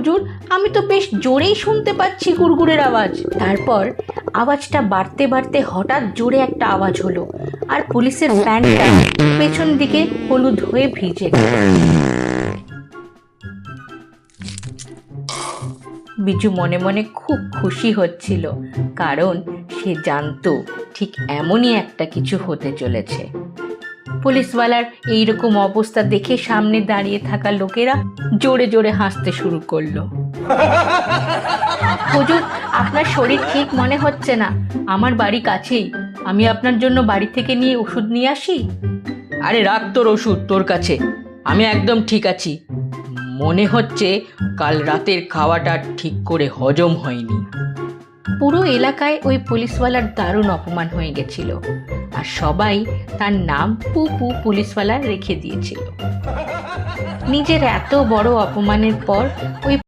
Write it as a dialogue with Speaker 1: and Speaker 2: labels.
Speaker 1: হুজুর, আমি তো বেশ জোরেই শুনতে পাচ্ছি গুড়গুড়ের আওয়াজ। তারপর আওয়াজটা বাড়তে বাড়তে হঠাৎ জোরে একটা আওয়াজ হলো, আর পুলিশের প্যান্টটা পেছন দিকে হলুদ হয়ে ভিজে গেল। বিজু মনে মনে খুব খুশি হচ্ছিল, কারণ সে জানতো ঠিক এমনই একটা কিছু হতে চলেছে। পুলিশওয়ালার এইরকম অবস্থা দেখে সামনে দাঁড়িয়ে থাকা লোকেরা জোরে জোরে হাসতে শুরু করলো। হুজুর, আপনার শরীর ঠিক মনে হচ্ছে না, আমার বাড়ি কাছেই, আমি আপনার জন্য বাড়ি থেকে নিয়ে ওষুধ নিয়ে আসি। আরে রাখ তোর ওষুধ তোর কাছে, আমি একদম ঠিক আছি। মনে হচ্ছে কাল রাতের খাওয়াটা ঠিক করে হজম হয়নি। পুরো এলাকায় ওই পুলিশওয়ালার দারুণ অপমান হয়ে গেছিল, আর সবাই তার নাম পুপু পুলিশওয়ালা রেখে দিয়েছিল। নিজের এত বড় অপমানের পর ওই